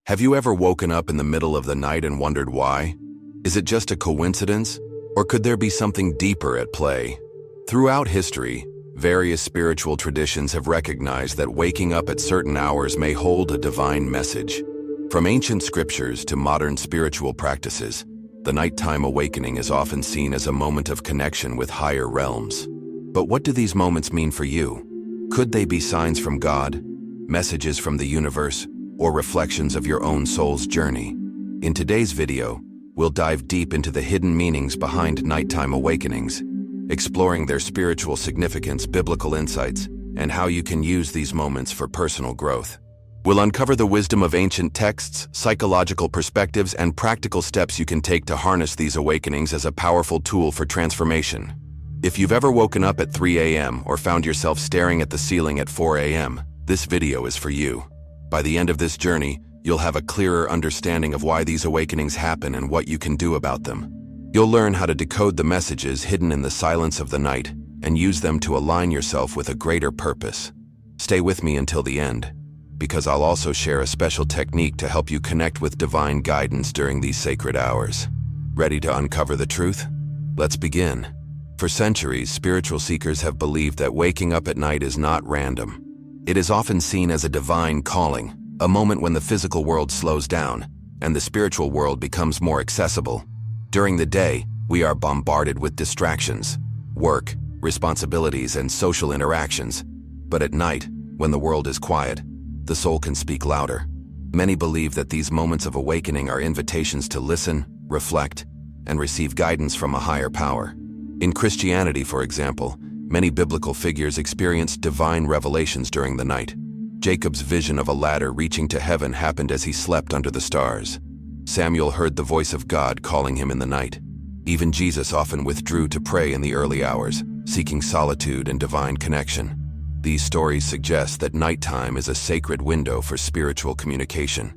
Have you ever woken up in the middle of the night and wondered why? Is it just a coincidence? Or could there be something deeper at play? Throughout history, various spiritual traditions have recognized that waking up at certain hours may hold a divine message. From ancient scriptures to modern spiritual practices, the nighttime awakening is often seen as a moment of connection with higher realms. But what do these moments mean for you? Could they be signs from God, messages from the universe, or reflections of your own soul's journey? In today's video, we'll dive deep into the hidden meanings behind nighttime awakenings, exploring their spiritual significance, biblical insights, and how you can use these moments for personal growth. We'll uncover the wisdom of ancient texts, psychological perspectives, and practical steps you can take to harness these awakenings as a powerful tool for transformation. If you've ever woken up at 3 a.m. or found yourself staring at the ceiling at 4 a.m., this video is for you. By the end of this journey, you'll have a clearer understanding of why these awakenings happen and what you can do about them. You'll learn how to decode the messages hidden in the silence of the night and use them to align yourself with a greater purpose. Stay with me until the end, because I'll also share a special technique to help you connect with divine guidance during these sacred hours. Ready to uncover the truth? Let's begin. For centuries, spiritual seekers have believed that waking up at night is not random. It is often seen as a divine calling, a moment when the physical world slows down and the spiritual world becomes more accessible. During the day, we are bombarded with distractions, work, responsibilities, and social interactions. But at night, when the world is quiet, the soul can speak louder. Many believe that these moments of awakening are invitations to listen, reflect, and receive guidance from a higher power. In Christianity, for example, many biblical figures experienced divine revelations during the night. Jacob's vision of a ladder reaching to heaven happened as he slept under the stars. Samuel heard the voice of God calling him in the night. Even Jesus often withdrew to pray in the early hours, seeking solitude and divine connection. These stories suggest that nighttime is a sacred window for spiritual communication,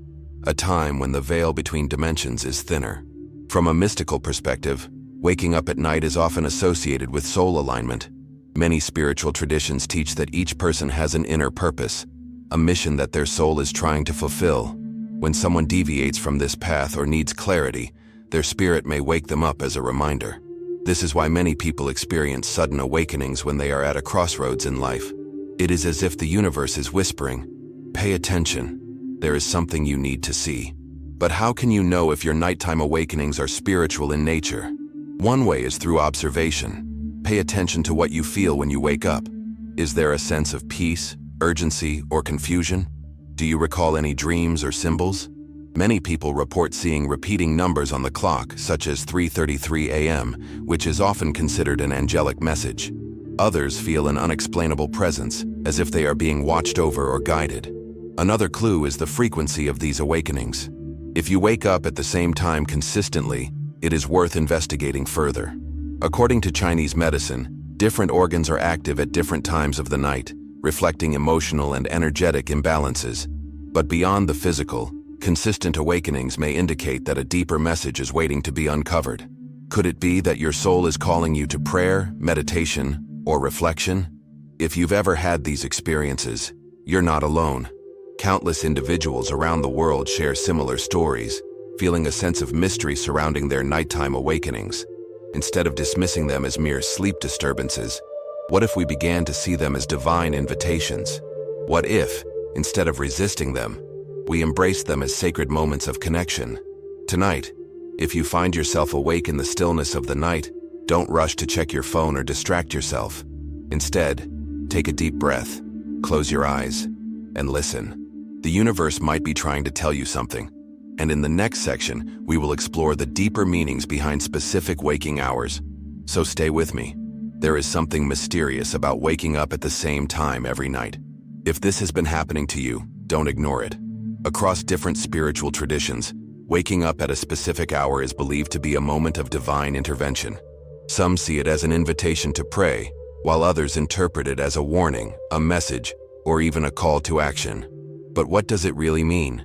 a time when the veil between dimensions is thinner. From a mystical perspective, waking up at night is often associated with soul alignment. Many spiritual traditions teach that each person has an inner purpose, a mission that their soul is trying to fulfill. When someone deviates from this path or needs clarity, their spirit may wake them up as a reminder. This is why many people experience sudden awakenings when they are at a crossroads in life. It is as if the universe is whispering, "Pay attention. There is something you need to see." But how can you know if your nighttime awakenings are spiritual in nature? One way is through observation. Pay attention to what you feel when you wake up. Is there a sense of peace, urgency, or confusion? Do you recall any dreams or symbols? Many people report seeing repeating numbers on the clock, such as 3:33 a.m., which is often considered an angelic message. Others feel an unexplainable presence, as if they are being watched over or guided. Another clue is the frequency of these awakenings. If you wake up at the same time consistently, it is worth investigating further. According to Chinese medicine, different organs are active at different times of the night, reflecting emotional and energetic imbalances. But beyond the physical, consistent awakenings may indicate that a deeper message is waiting to be uncovered. Could it be that your soul is calling you to prayer, meditation, or reflection? If you've ever had these experiences, you're not alone. Countless individuals around the world share similar stories, feeling a sense of mystery surrounding their nighttime awakenings. Instead of dismissing them as mere sleep disturbances, what if we began to see them as divine invitations? What if, instead of resisting them, we embraced them as sacred moments of connection? Tonight, if you find yourself awake in the stillness of the night, don't rush to check your phone or distract yourself. Instead, take a deep breath, close your eyes, and listen. The universe might be trying to tell you something. And in the next section, we will explore the deeper meanings behind specific waking hours. So stay with me. There is something mysterious about waking up at the same time every night. If this has been happening to you, don't ignore it. Across different spiritual traditions, waking up at a specific hour is believed to be a moment of divine intervention. Some see it as an invitation to pray, while others interpret it as a warning, a message, or even a call to action. But what does it really mean?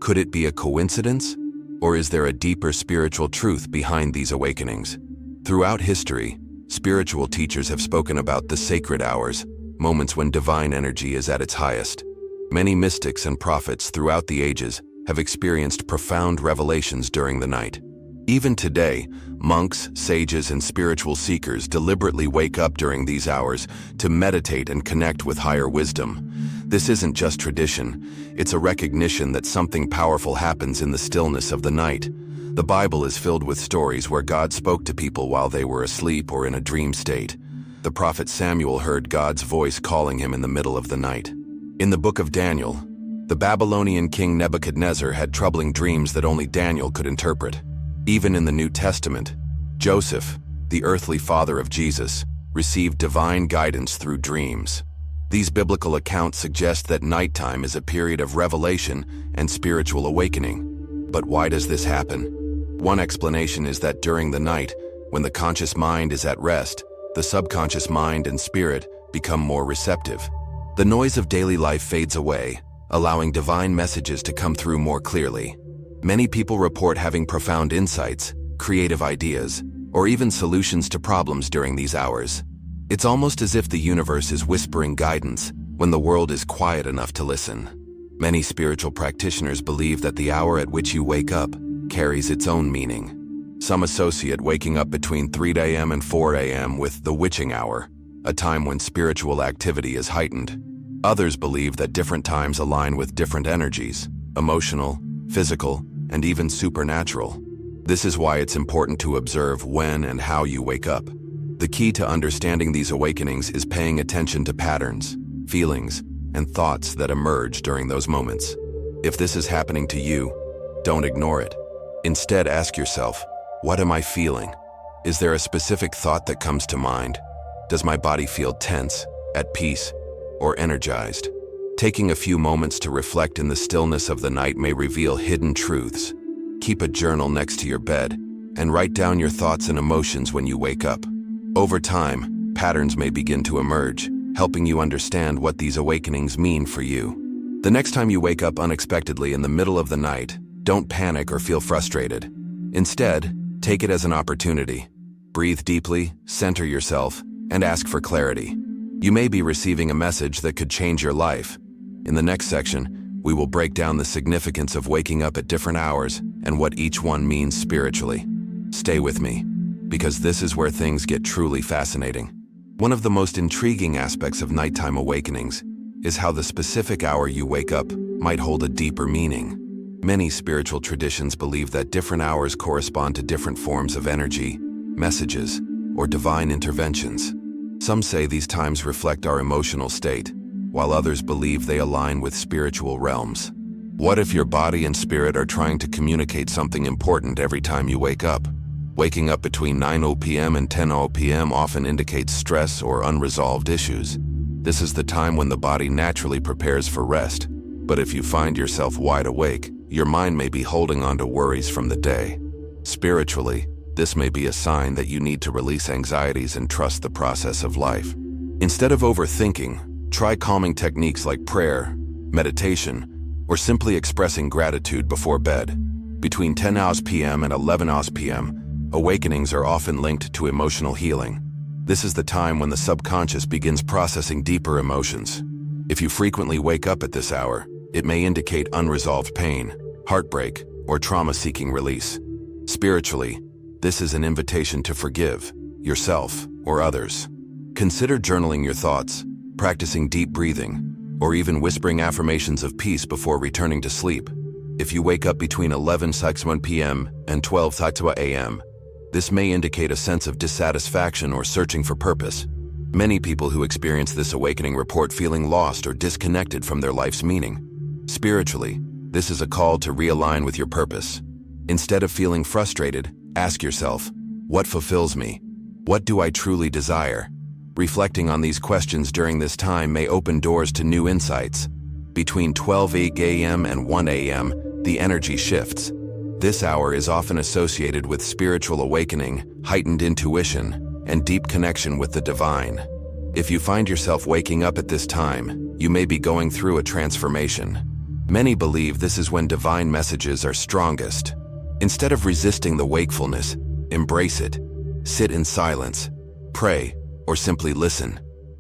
Could it be a coincidence? Or is there a deeper spiritual truth behind these awakenings? Throughout history, spiritual teachers have spoken about the sacred hours, moments when divine energy is at its highest. Many mystics and prophets throughout the ages have experienced profound revelations during the night. Even today, monks, sages, and spiritual seekers deliberately wake up during these hours to meditate and connect with higher wisdom. This isn't just tradition, it's a recognition that something powerful happens in the stillness of the night. The Bible is filled with stories where God spoke to people while they were asleep or in a dream state. The prophet Samuel heard God's voice calling him in the middle of the night. In the book of Daniel, the Babylonian king Nebuchadnezzar had troubling dreams that only Daniel could interpret. Even in the New Testament, Joseph, the earthly father of Jesus, received divine guidance through dreams. These biblical accounts suggest that nighttime is a period of revelation and spiritual awakening. But why does this happen? One explanation is that during the night, when the conscious mind is at rest, the subconscious mind and spirit become more receptive. The noise of daily life fades away, allowing divine messages to come through more clearly. Many people report having profound insights, creative ideas, or even solutions to problems during these hours. It's almost as if the universe is whispering guidance when the world is quiet enough to listen. Many spiritual practitioners believe that the hour at which you wake up carries its own meaning. Some associate waking up between 3 a.m. and 4 a.m. with the witching hour, a time when spiritual activity is heightened. Others believe that different times align with different energies, emotional, physical, and even supernatural. This is why it's important to observe when and how you wake up. The key to understanding these awakenings is paying attention to patterns, feelings, and thoughts that emerge during those moments. If this is happening to you, don't ignore it. Instead, ask yourself, what am I feeling? Is there a specific thought that comes to mind? Does my body feel tense, at peace, or energized? Taking a few moments to reflect in the stillness of the night may reveal hidden truths. Keep a journal next to your bed and write down your thoughts and emotions when you wake up. Over time, patterns may begin to emerge, helping you understand what these awakenings mean for you. The next time you wake up unexpectedly in the middle of the night, don't panic or feel frustrated. Instead, take it as an opportunity. Breathe deeply, center yourself, and ask for clarity. You may be receiving a message that could change your life. In the next section, we will break down the significance of waking up at different hours and what each one means spiritually. Stay with me, because this is where things get truly fascinating. One of the most intriguing aspects of nighttime awakenings is how the specific hour you wake up might hold a deeper meaning. Many spiritual traditions believe that different hours correspond to different forms of energy, messages, or divine interventions. Some say these times reflect our emotional state, while others believe they align with spiritual realms. What if your body and spirit are trying to communicate something important every time you wake up? Waking up between 9 p.m. and 10 p.m. often indicates stress or unresolved issues. This is the time when the body naturally prepares for rest. But if you find yourself wide awake, your mind may be holding on to worries from the day. Spiritually, this may be a sign that you need to release anxieties and trust the process of life. Instead of overthinking, try calming techniques like prayer, meditation, or simply expressing gratitude before bed. Between 10 p.m. and 11 p.m., awakenings are often linked to emotional healing. This is the time when the subconscious begins processing deeper emotions. If you frequently wake up at this hour, it may indicate unresolved pain, heartbreak, or trauma-seeking release. Spiritually, this is an invitation to forgive yourself or others. Consider journaling your thoughts, practicing deep breathing, or even whispering affirmations of peace before returning to sleep. If you wake up between 11 p.m. and 12 a.m., this may indicate a sense of dissatisfaction or searching for purpose. Many people who experience this awakening report feeling lost or disconnected from their life's meaning. Spiritually, this is a call to realign with your purpose. Instead of feeling frustrated, ask yourself, what fulfills me? What do I truly desire? Reflecting on these questions during this time may open doors to new insights. Between 12 a.m. and 1 a.m., the energy shifts. This hour is often associated with spiritual awakening, heightened intuition, and deep connection with the divine. If you find yourself waking up at this time, you may be going through a transformation. Many believe this is when divine messages are strongest. Instead of resisting the wakefulness, embrace it. Sit in silence, pray, or simply listen.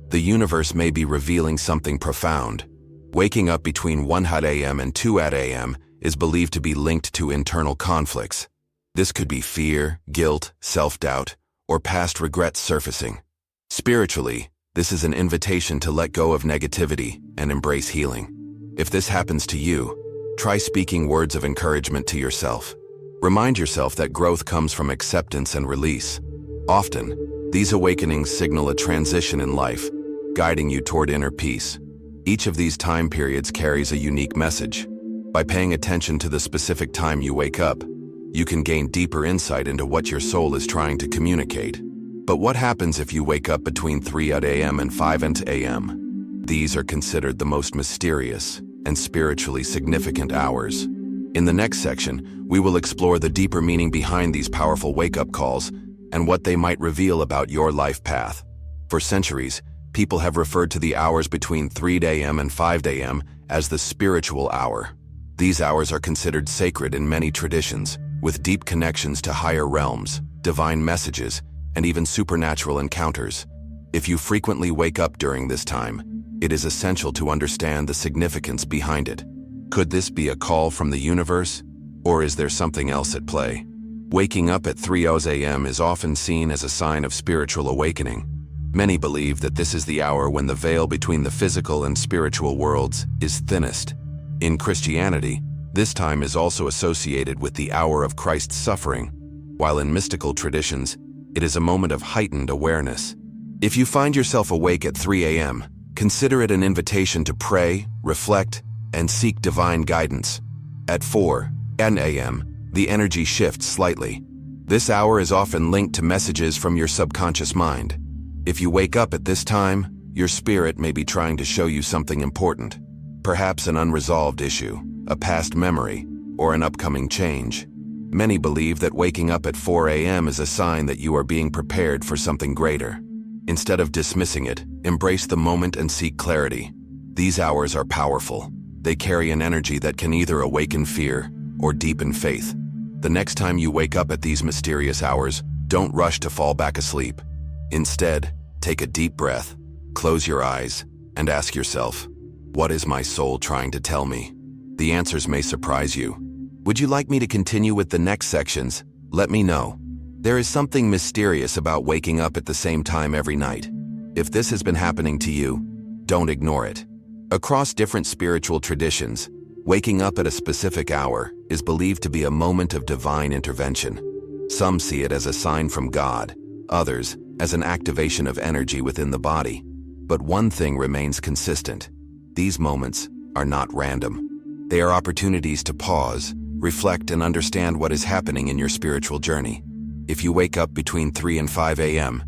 The universe may be revealing something profound. Waking up between 1 a.m. and 2 a.m. is believed to be linked to internal conflicts. This could be fear, guilt, self-doubt, or past regrets surfacing. Spiritually, this is an invitation to let go of negativity and embrace healing. If this happens to you, try speaking words of encouragement to yourself. Remind yourself that growth comes from acceptance and release. Often, these awakenings signal a transition in life, guiding you toward inner peace. Each of these time periods carries a unique message. By paying attention to the specific time you wake up, you can gain deeper insight into what your soul is trying to communicate. But what happens if you wake up between 3 a.m. and 5 a.m.? These are considered the most mysterious and spiritually significant hours. In the next section, we will explore the deeper meaning behind these powerful wake-up calls and what they might reveal about your life path. For centuries, people have referred to the hours between 3 a.m. and 5 a.m. as the spiritual hour. These hours are considered sacred in many traditions, with deep connections to higher realms, divine messages, and even supernatural encounters. If you frequently wake up during this time, it is essential to understand the significance behind it. Could this be a call from the universe, or is there something else at play? Waking up at 3 a.m. is often seen as a sign of spiritual awakening. Many believe that this is the hour when the veil between the physical and spiritual worlds is thinnest. In Christianity, this time is also associated with the hour of Christ's suffering, while in mystical traditions, it is a moment of heightened awareness. If you find yourself awake at 3 a.m., consider it an invitation to pray, reflect, and seek divine guidance. At 4 a.m., the energy shifts slightly. This hour is often linked to messages from your subconscious mind. If you wake up at this time, your spirit may be trying to show you something important, perhaps an unresolved issue, a past memory, or an upcoming change. Many believe that waking up at 4 a.m. is a sign that you are being prepared for something greater. Instead of dismissing it, embrace the moment and seek clarity. These hours are powerful. They carry an energy that can either awaken fear or deepen faith. The next time you wake up at these mysterious hours, don't rush to fall back asleep. Instead, take a deep breath, close your eyes, and ask yourself, what is my soul trying to tell me? The answers may surprise you. Would you like me to continue with the next sections? Let me know. There is something mysterious about waking up at the same time every night. If this has been happening to you, don't ignore it. Across different spiritual traditions, waking up at a specific hour is believed to be a moment of divine intervention. Some see it as a sign from God, others as an activation of energy within the body. But one thing remains consistent. These moments are not random. They are opportunities to pause, reflect, and understand what is happening in your spiritual journey. If you wake up between 3 and 5 a.m.,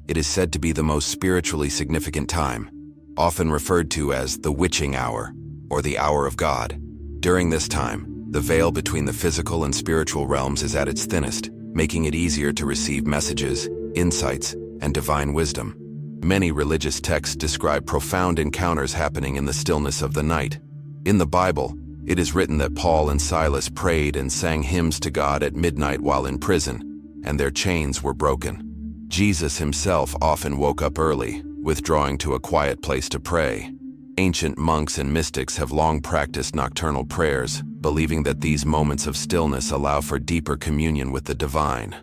it is said to be the most spiritually significant time, often referred to as the witching hour or the hour of God. During this time, the veil between the physical and spiritual realms is at its thinnest, making it easier to receive messages, insights, and divine wisdom. Many religious texts describe profound encounters happening in the stillness of the night. In the Bible, it is written that Paul and Silas prayed and sang hymns to God at midnight while in prison, and their chains were broken. Jesus himself often woke up early, withdrawing to a quiet place to pray. Ancient monks and mystics have long practiced nocturnal prayers, believing that these moments of stillness allow for deeper communion with the divine.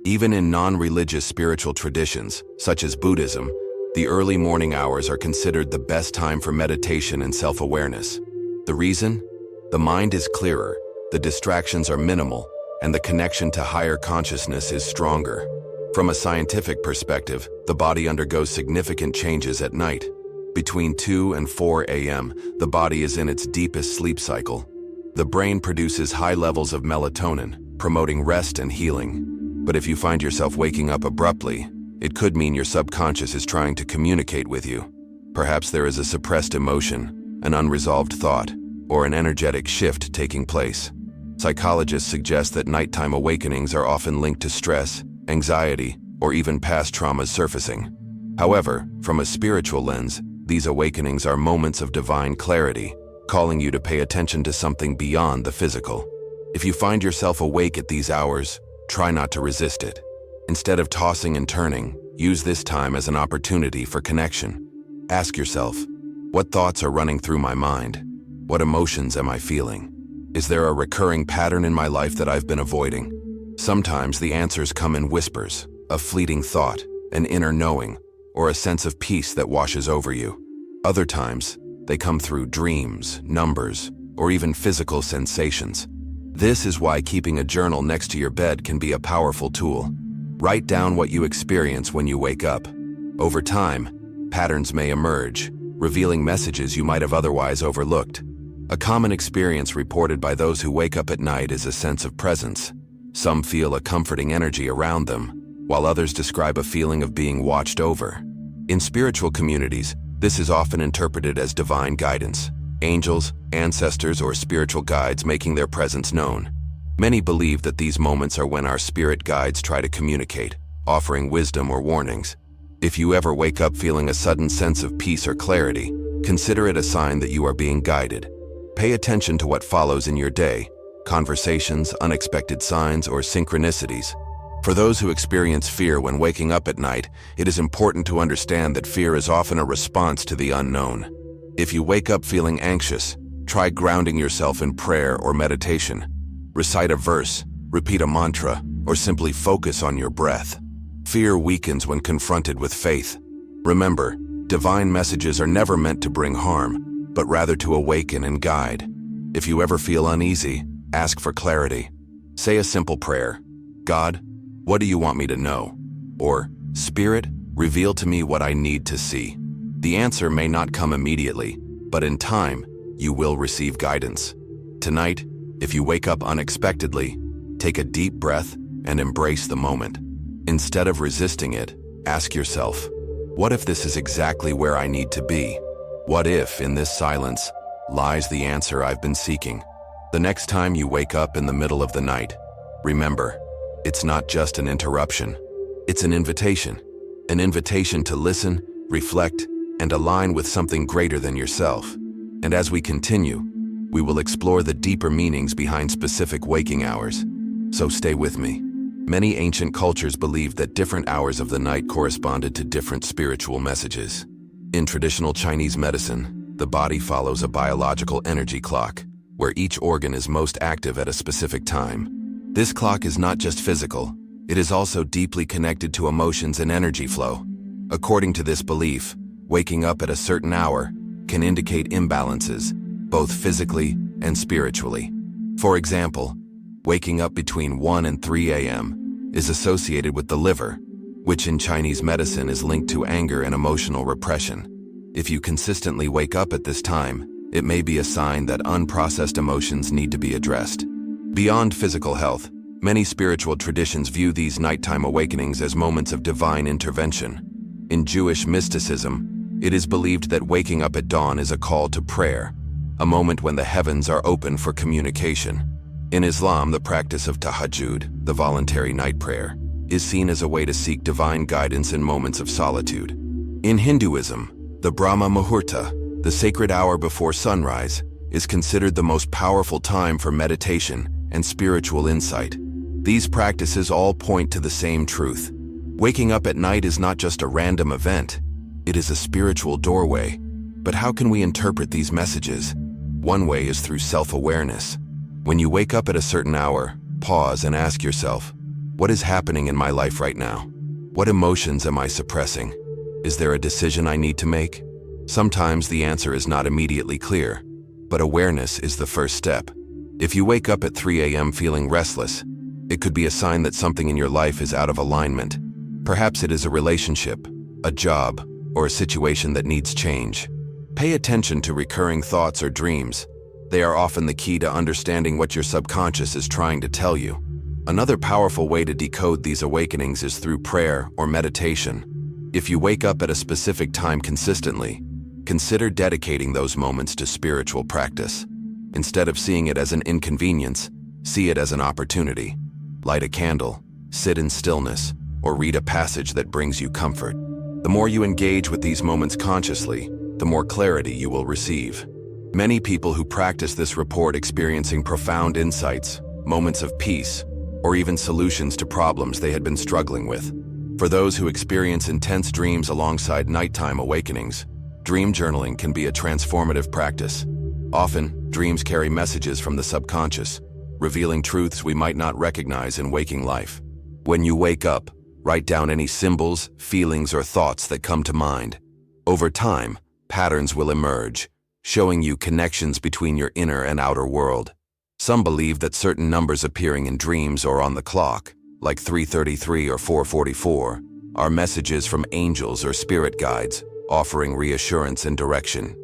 Even in non-religious spiritual traditions, such as Buddhism, the early morning hours are considered the best time for meditation and self-awareness. The reason? The mind is clearer, the distractions are minimal, and the connection to higher consciousness is stronger. From a scientific perspective, the body undergoes significant changes at night. Between 2 and 4 a.m., the body is in its deepest sleep cycle. The brain produces high levels of melatonin, promoting rest and healing. But if you find yourself waking up abruptly, it could mean your subconscious is trying to communicate with you. Perhaps there is a suppressed emotion, an unresolved thought, or an energetic shift taking place. Psychologists suggest that nighttime awakenings are often linked to stress, anxiety, or even past traumas surfacing. However, from a spiritual lens, these awakenings are moments of divine clarity, calling you to pay attention to something beyond the physical. If you find yourself awake at these hours, try not to resist it. Instead of tossing and turning, use this time as an opportunity for connection. Ask yourself, what thoughts are running through my mind? What emotions am I feeling? Is there a recurring pattern in my life that I've been avoiding? Sometimes the answers come in whispers, a fleeting thought, an inner knowing, or a sense of peace that washes over you. Other times, they come through dreams, numbers, or even physical sensations. This is why keeping a journal next to your bed can be a powerful tool. Write down what you experience when you wake up. Over time, patterns may emerge, revealing messages you might have otherwise overlooked. A common experience reported by those who wake up at night is a sense of presence. Some feel a comforting energy around them, while others describe a feeling of being watched over. In spiritual communities, this is often interpreted as divine guidance, angels, ancestors, or spiritual guides making their presence known. Many believe that these moments are when our spirit guides try to communicate, offering wisdom or warnings. If you ever wake up feeling a sudden sense of peace or clarity, consider it a sign that you are being guided. Pay attention to what follows in your day: conversations, unexpected signs, or synchronicities. For those who experience fear when waking up at night, it is important to understand that fear is often a response to the unknown. If you wake up feeling anxious, try grounding yourself in prayer or meditation. Recite a verse, repeat a mantra, or simply focus on your breath. Fear weakens when confronted with faith. Remember, divine messages are never meant to bring harm, but rather to awaken and guide. If you ever feel uneasy, ask for clarity. Say a simple prayer: God, what do you want me to know? Or, Spirit, reveal to me what I need to see. The answer may not come immediately, but in time, you will receive guidance. Tonight, if you wake up unexpectedly, take a deep breath and embrace the moment. Instead of resisting it, ask yourself, what if this is exactly where I need to be? What if, in this silence, lies the answer I've been seeking? The next time you wake up in the middle of the night, remember, it's not just an interruption. It's an invitation to listen, reflect, and align with something greater than yourself. And as we continue, we will explore the deeper meanings behind specific waking hours. So stay with me. Many ancient cultures believed that different hours of the night corresponded to different spiritual messages. In traditional Chinese medicine, the body follows a biological energy clock, where each organ is most active at a specific time. This clock is not just physical, it is also deeply connected to emotions and energy flow. According to this belief, waking up at a certain hour can indicate imbalances, both physically and spiritually. For example, waking up between 1 and 3 a.m. is associated with the liver, which in Chinese medicine is linked to anger and emotional repression. If you consistently wake up at this time, it may be a sign that unprocessed emotions need to be addressed. Beyond physical health, many spiritual traditions view these nighttime awakenings as moments of divine intervention. In Jewish mysticism, it is believed that waking up at dawn is a call to prayer, a moment when the heavens are open for communication. In Islam, the practice of tahajjud, the voluntary night prayer, is seen as a way to seek divine guidance in moments of solitude. In Hinduism, the Brahma Muhurta, the sacred hour before sunrise, is considered the most powerful time for meditation and spiritual insight. These practices all point to the same truth. Waking up at night is not just a random event, it is a spiritual doorway. But how can we interpret these messages? One way is through self-awareness. When you wake up at a certain hour, pause and ask yourself, what is happening in my life right now? What emotions am I suppressing? Is there a decision I need to make? Sometimes the answer is not immediately clear, but awareness is the first step. If you wake up at 3 a.m. feeling restless, it could be a sign that something in your life is out of alignment. Perhaps it is a relationship, a job, or a situation that needs change. Pay attention to recurring thoughts or dreams. They are often the key to understanding what your subconscious is trying to tell you. Another powerful way to decode these awakenings is through prayer or meditation. If you wake up at a specific time consistently, consider dedicating those moments to spiritual practice. Instead of seeing it as an inconvenience, see it as an opportunity. Light a candle, sit in stillness, or read a passage that brings you comfort. The more you engage with these moments consciously, the more clarity you will receive. Many people who practice this report experiencing profound insights, moments of peace, or even solutions to problems they had been struggling with. For those who experience intense dreams alongside nighttime awakenings, dream journaling can be a transformative practice. Often, dreams carry messages from the subconscious, revealing truths we might not recognize in waking life. When you wake up, write down any symbols, feelings, or thoughts that come to mind. Over time, patterns will emerge, showing you connections between your inner and outer world. Some believe that certain numbers appearing in dreams or on the clock, like 3:33 or 4:44, are messages from angels or spirit guides, offering reassurance and direction.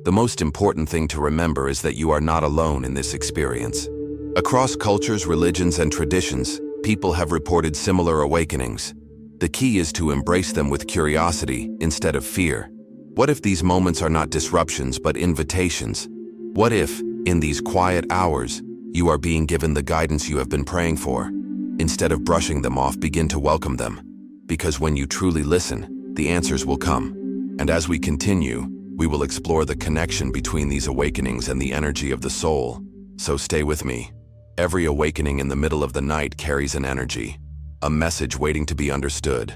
The most important thing to remember is that you are not alone in this experience. Across cultures, religions, and traditions, people have reported similar awakenings. The key is to embrace them with curiosity instead of fear. What if these moments are not disruptions but invitations? What if, in these quiet hours, you are being given the guidance you have been praying for? Instead of brushing them off, begin to welcome them. Because when you truly listen, the answers will come. And as we continue, we will explore the connection between these awakenings and the energy of the soul. So stay with me. Every awakening in the middle of the night carries an energy, a message waiting to be understood.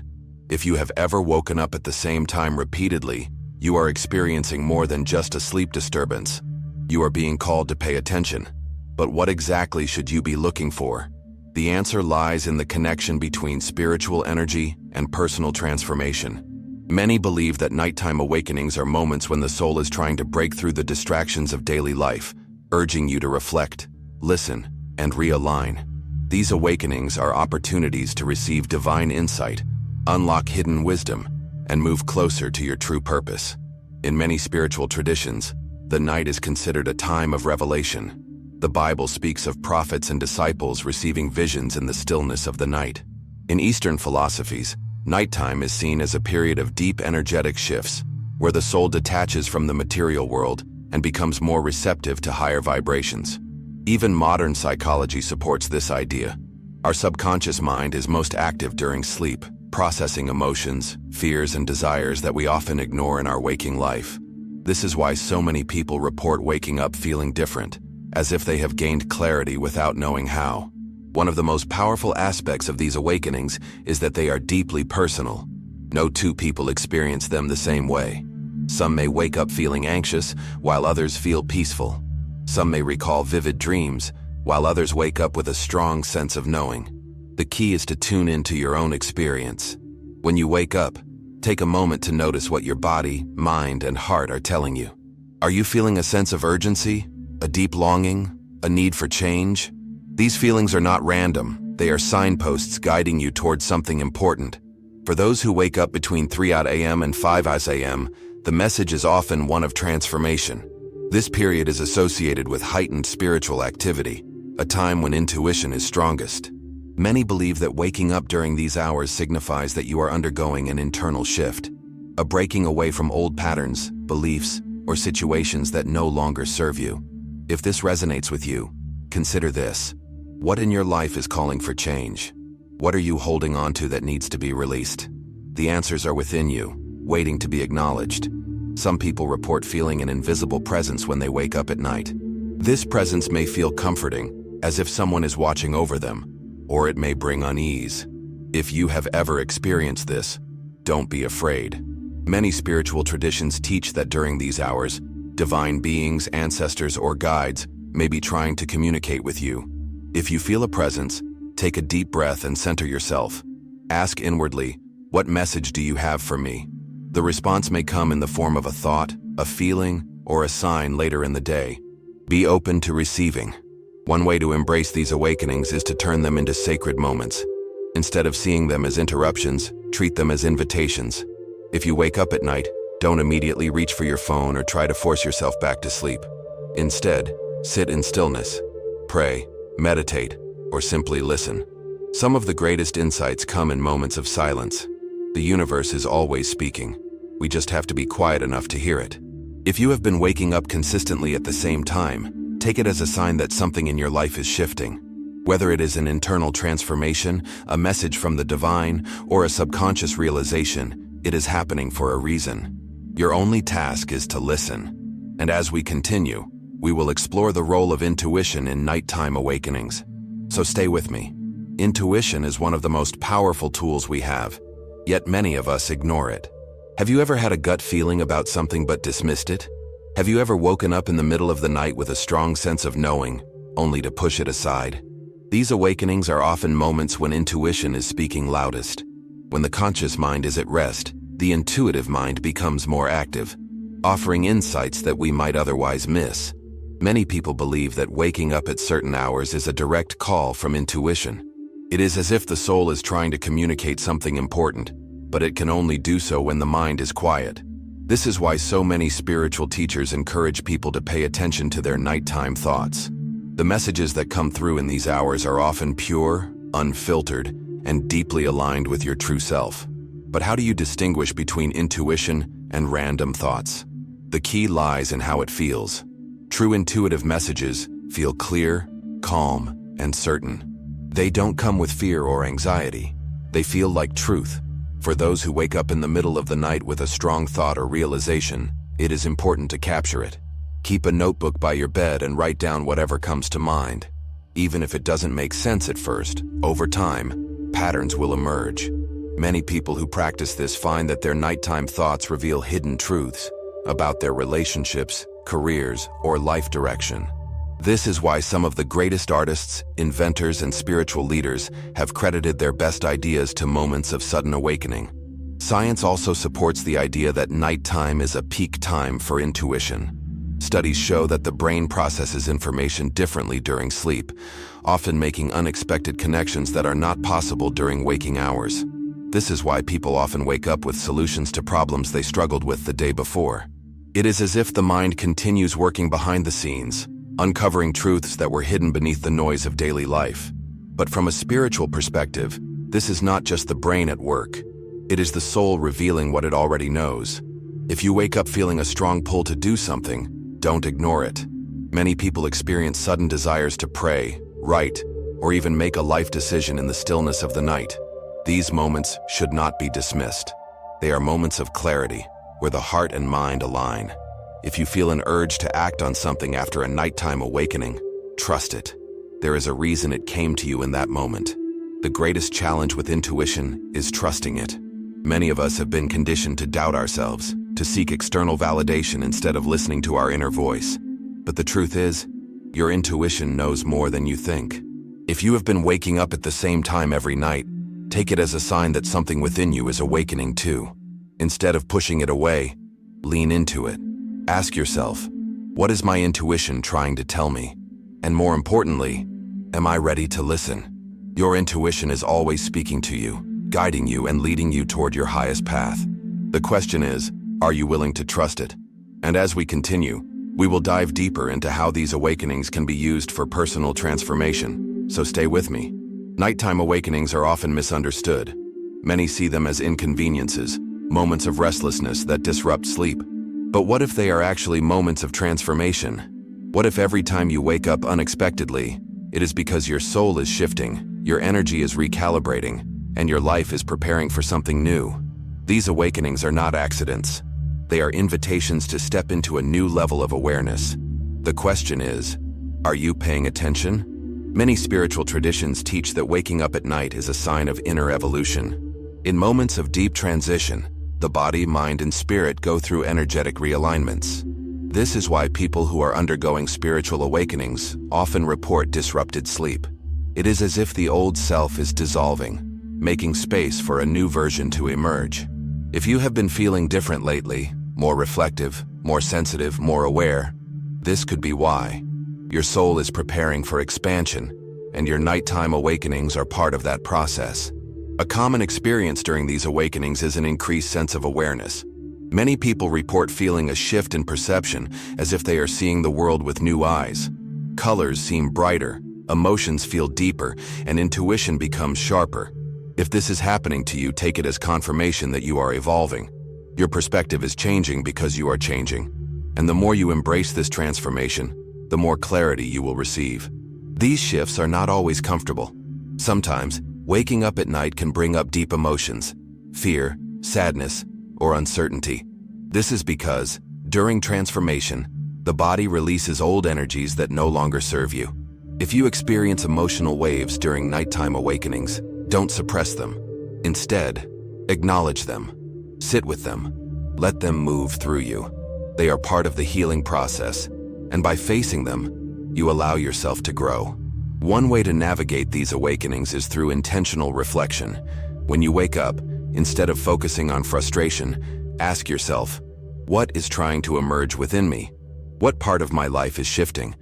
If you have ever woken up at the same time repeatedly, you are experiencing more than just a sleep disturbance. You are being called to pay attention. But what exactly should you be looking for? The answer lies in the connection between spiritual energy and personal transformation. Many believe that nighttime awakenings are moments when the soul is trying to break through the distractions of daily life, urging you to reflect, listen, and realign. These awakenings are opportunities to receive divine insight, unlock hidden wisdom, and move closer to your true purpose. In many spiritual traditions, the night is considered a time of revelation. The Bible speaks of prophets and disciples receiving visions in the stillness of the night. In Eastern philosophies, nighttime is seen as a period of deep energetic shifts, where the soul detaches from the material world and becomes more receptive to higher vibrations. Even modern psychology supports this idea. Our subconscious mind is most active during sleep, processing emotions, fears, and desires that we often ignore in our waking life. This is why so many people report waking up feeling different, as if they have gained clarity without knowing how. One of the most powerful aspects of these awakenings is that they are deeply personal. No two people experience them the same way. Some may wake up feeling anxious, while others feel peaceful. Some may recall vivid dreams, while others wake up with a strong sense of knowing. The key is to tune into your own experience. When you wake up, take a moment to notice what your body, mind, and heart are telling you. Are you feeling a sense of urgency, a deep longing, a need for change? These feelings are not random. They are signposts guiding you towards something important. For those who wake up between 3 a.m. and 5 a.m., the message is often one of transformation. This period is associated with heightened spiritual activity, a time when intuition is strongest. Many believe that waking up during these hours signifies that you are undergoing an internal shift, a breaking away from old patterns, beliefs, or situations that no longer serve you. If this resonates with you, consider this. What in your life is calling for change? What are you holding on to that needs to be released? The answers are within you, waiting to be acknowledged. Some people report feeling an invisible presence when they wake up at night. This presence may feel comforting, as if someone is watching over them, or it may bring unease. If you have ever experienced this, don't be afraid. Many spiritual traditions teach that during these hours, divine beings, ancestors, or guides may be trying to communicate with you. If you feel a presence, take a deep breath and center yourself. Ask inwardly, what message do you have for me? The response may come in the form of a thought, a feeling, or a sign later in the day. Be open to receiving. One way to embrace these awakenings is to turn them into sacred moments. Instead of seeing them as interruptions, treat them as invitations. If you wake up at night, don't immediately reach for your phone or try to force yourself back to sleep. Instead, sit in stillness, pray, meditate, or simply listen. Some of the greatest insights come in moments of silence. The universe is always speaking. We just have to be quiet enough to hear it. If you have been waking up consistently at the same time, take it as a sign that something in your life is shifting. Whether it is an internal transformation, a message from the divine, or a subconscious realization, it is happening for a reason. Your only task is to listen. And as we continue, we will explore the role of intuition in nighttime awakenings. So stay with me. Intuition is one of the most powerful tools we have, yet many of us ignore it. Have you ever had a gut feeling about something but dismissed it? Have you ever woken up in the middle of the night with a strong sense of knowing, only to push it aside? These awakenings are often moments when intuition is speaking loudest. When the conscious mind is at rest, the intuitive mind becomes more active, offering insights that we might otherwise miss. Many people believe that waking up at certain hours is a direct call from intuition. It is as if the soul is trying to communicate something important, but it can only do so when the mind is quiet. This is why so many spiritual teachers encourage people to pay attention to their nighttime thoughts. The messages that come through in these hours are often pure, unfiltered, and deeply aligned with your true self. But how do you distinguish between intuition and random thoughts? The key lies in how it feels. True intuitive messages feel clear, calm, and certain. They don't come with fear or anxiety. They feel like truth. For those who wake up in the middle of the night with a strong thought or realization, it is important to capture it. Keep a notebook by your bed and write down whatever comes to mind. Even if it doesn't make sense at first, over time, patterns will emerge. Many people who practice this find that their nighttime thoughts reveal hidden truths about their relationships, careers, or life direction. This is why some of the greatest artists, inventors, and spiritual leaders have credited their best ideas to moments of sudden awakening. Science also supports the idea that nighttime is a peak time for intuition. Studies show that the brain processes information differently during sleep, often making unexpected connections that are not possible during waking hours. This is why people often wake up with solutions to problems they struggled with the day before. It is as if the mind continues working behind the scenes, uncovering truths that were hidden beneath the noise of daily life. But from a spiritual perspective, this is not just the brain at work. It is the soul revealing what it already knows. If you wake up feeling a strong pull to do something, don't ignore it. Many people experience sudden desires to pray, write, or even make a life decision in the stillness of the night. These moments should not be dismissed. They are moments of clarity, where the heart and mind align. If you feel an urge to act on something after a nighttime awakening, trust it. There is a reason it came to you in that moment. The greatest challenge with intuition is trusting it. Many of us have been conditioned to doubt ourselves, to seek external validation instead of listening to our inner voice. But the truth is, your intuition knows more than you think. If you have been waking up at the same time every night, take it as a sign that something within you is awakening too. Instead of pushing it away, lean into it. Ask yourself, what is my intuition trying to tell me? And more importantly, am I ready to listen? Your intuition is always speaking to you, guiding you and leading you toward your highest path. The question is, are you willing to trust it? And as we continue, we will dive deeper into how these awakenings can be used for personal transformation. So stay with me. Nighttime awakenings are often misunderstood. Many see them as inconveniences, moments of restlessness that disrupt sleep. But what if they are actually moments of transformation? What if every time you wake up unexpectedly, it is because your soul is shifting, your energy is recalibrating, and your life is preparing for something new? These awakenings are not accidents. They are invitations to step into a new level of awareness. The question is, are you paying attention? Many spiritual traditions teach that waking up at night is a sign of inner evolution. In moments of deep transition, the body, mind, and spirit go through energetic realignments. This is why people who are undergoing spiritual awakenings often report disrupted sleep. It is as if the old self is dissolving, making space for a new version to emerge. If you have been feeling different lately, more reflective, more sensitive, more aware, this could be why. Your soul is preparing for expansion, and your nighttime awakenings are part of that process. A common experience during these awakenings is an increased sense of awareness. Many people report feeling a shift in perception, as if they are seeing the world with new eyes. Colors seem brighter, emotions feel deeper, and intuition becomes sharper. If this is happening to you, take it as confirmation that you are evolving. Your perspective is changing because you are changing. And the more you embrace this transformation, the more clarity you will receive. These shifts are not always comfortable. Sometimes, waking up at night can bring up deep emotions, fear, sadness, or uncertainty. This is because, during transformation, the body releases old energies that no longer serve you. If you experience emotional waves during nighttime awakenings, don't suppress them. Instead, acknowledge them. Sit with them. Let them move through you. They are part of the healing process, and by facing them, you allow yourself to grow. One way to navigate these awakenings is through intentional reflection. When you wake up, instead of focusing on frustration, ask yourself, what is trying to emerge within me? What part of my life is shifting?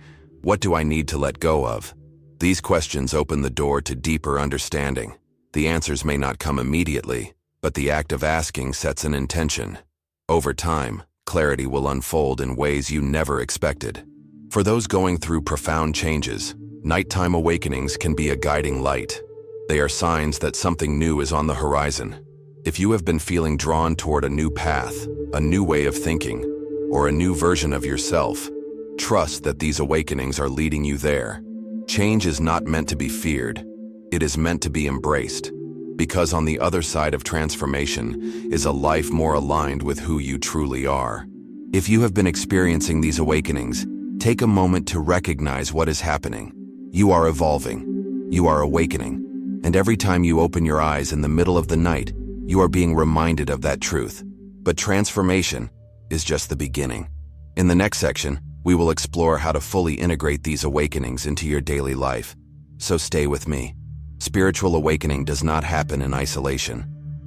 What do I need to let go of? These questions open the door to deeper understanding. The answers may not come immediately, but the act of asking sets an intention. Over time, clarity will unfold in ways you never expected. For those going through profound changes, nighttime awakenings can be a guiding light. They are signs that something new is on the horizon. If you have been feeling drawn toward a new path, a new way of thinking, or a new version of yourself, trust that these awakenings are leading you there. Change is not meant to be feared. It is meant to be embraced. Because on the other side of transformation is a life more aligned with who you truly are. If you have been experiencing these awakenings, take a moment to recognize what is happening. You are evolving. You are awakening. And every time you open your eyes in the middle of the night, you are being reminded of that truth. But transformation is just the beginning. In the next section, we will explore how to fully integrate these awakenings into your daily life. So stay with me. Spiritual awakening does not happen in isolation.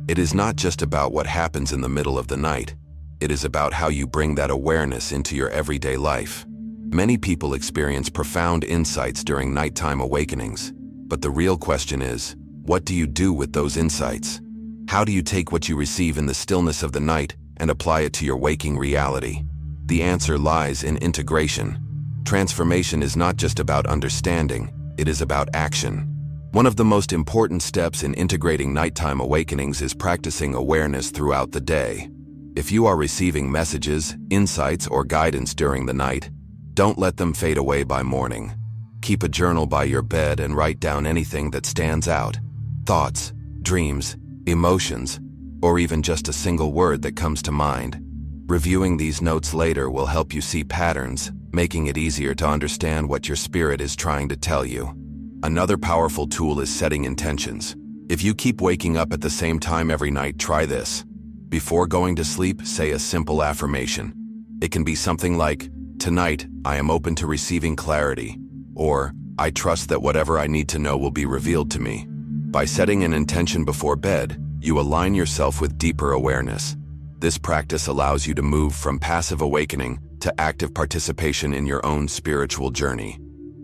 It is not just about what happens in the middle of the night. It is about how you bring that awareness into your everyday life. Many people experience profound insights during nighttime awakenings, but the real question is, what do you do with those insights? How do you take what you receive in the stillness of the night and apply it to your waking reality? The answer lies in integration. Transformation is not just about understanding, it is about action. One of the most important steps in integrating nighttime awakenings is practicing awareness throughout the day. If you are receiving messages, insights, or guidance during the night, don't let them fade away by morning. Keep a journal by your bed and write down anything that stands out. Thoughts, dreams, emotions, or even just a single word that comes to mind. Reviewing these notes later will help you see patterns, making it easier to understand what your spirit is trying to tell you. Another powerful tool is setting intentions. If you keep waking up at the same time every night, try this. Before going to sleep, say a simple affirmation. It can be something like, "Tonight, I am open to receiving clarity," or "I trust that whatever I need to know will be revealed to me." By setting an intention before bed, you align yourself with deeper awareness. This practice allows you to move from passive awakening to active participation in your own spiritual journey.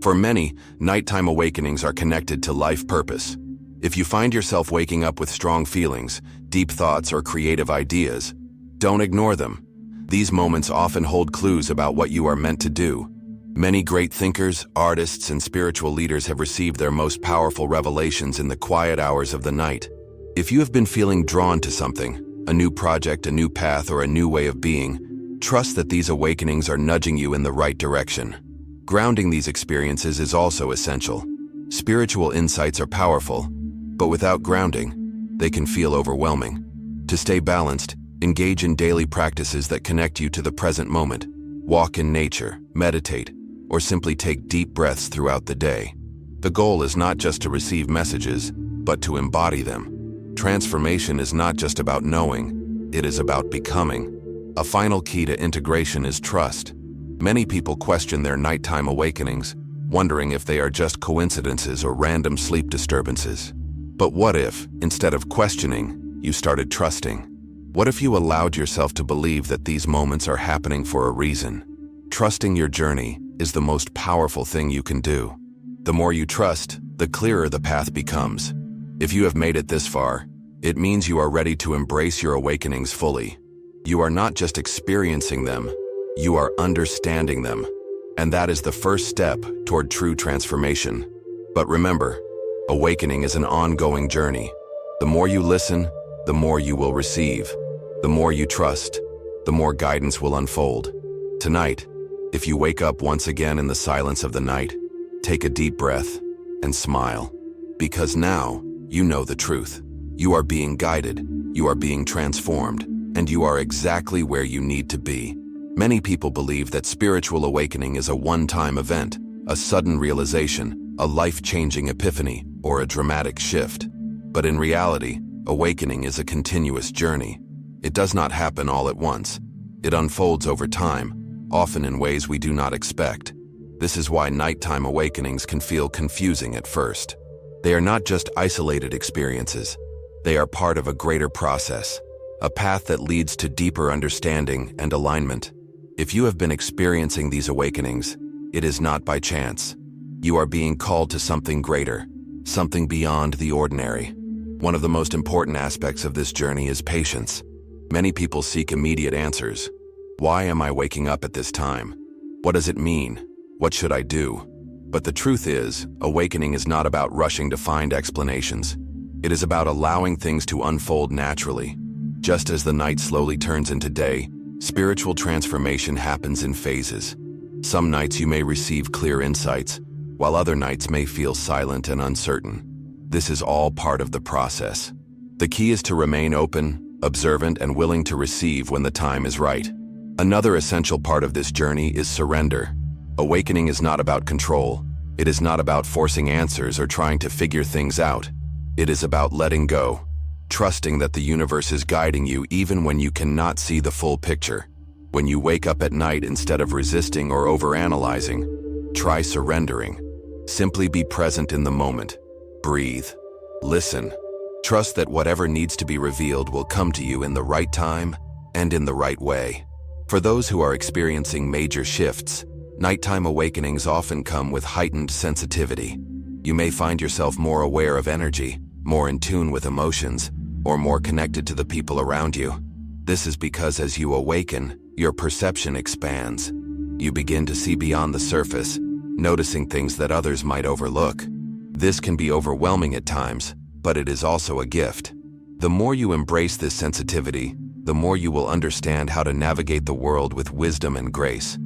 For many, nighttime awakenings are connected to life purpose. If you find yourself waking up with strong feelings, deep thoughts, or creative ideas, don't ignore them. These moments often hold clues about what you are meant to do. Many great thinkers, artists, and spiritual leaders have received their most powerful revelations in the quiet hours of the night. If you have been feeling drawn to something, a new project, a new path, or a new way of being, trust that these awakenings are nudging you in the right direction. Grounding these experiences is also essential. Spiritual insights are powerful, but without grounding, they can feel overwhelming. To stay balanced, engage in daily practices that connect you to the present moment. Walk in nature, meditate, or simply take deep breaths throughout the day. The goal is not just to receive messages, but to embody them. Transformation is not just about knowing, it is about becoming. A final key to integration is trust. Many people question their nighttime awakenings, wondering if they are just coincidences or random sleep disturbances. But what if, instead of questioning, you started trusting? What if you allowed yourself to believe that these moments are happening for a reason? Trusting your journey is the most powerful thing you can do. The more you trust, the clearer the path becomes. If you have made it this far, it means you are ready to embrace your awakenings fully. You are not just experiencing them, you are understanding them. And that is the first step toward true transformation. But remember, awakening is an ongoing journey. The more you listen, the more you will receive. The more you trust, the more guidance will unfold. Tonight, if you wake up once again in the silence of the night, take a deep breath and smile. Because now, you know the truth. You are being guided, you are being transformed, and you are exactly where you need to be. Many people believe that spiritual awakening is a one-time event, a sudden realization, a life-changing epiphany, or a dramatic shift. But in reality, awakening is a continuous journey. It does not happen all at once. It unfolds over time, often in ways we do not expect. This is why nighttime awakenings can feel confusing at first. They are not just isolated experiences. They are part of a greater process, a path that leads to deeper understanding and alignment. If you have been experiencing these awakenings, it is not by chance. You are being called to something greater, something beyond the ordinary. One of the most important aspects of this journey is patience. Many people seek immediate answers. Why am I waking up at this time? What does it mean? What should I do? But the truth is, awakening is not about rushing to find explanations. It is about allowing things to unfold naturally. Just as the night slowly turns into day, spiritual transformation happens in phases. Some nights you may receive clear insights, while other nights may feel silent and uncertain. This is all part of the process. The key is to remain open, observant, and willing to receive when the time is right. Another essential part of this journey is surrender. Awakening is not about control. It is not about forcing answers or trying to figure things out. It is about letting go, trusting that the universe is guiding you even when you cannot see the full picture. When you wake up at night, instead of resisting or overanalyzing, try surrendering. Simply be present in the moment. Breathe. Listen. Trust that whatever needs to be revealed will come to you in the right time and in the right way. For those who are experiencing major shifts, nighttime awakenings often come with heightened sensitivity. You may find yourself more aware of energy, more in tune with emotions, or more connected to the people around you. This is because as you awaken, your perception expands. You begin to see beyond the surface, noticing things that others might overlook. This can be overwhelming at times, but it is also a gift. The more you embrace this sensitivity, the more you will understand how to navigate the world with wisdom and grace.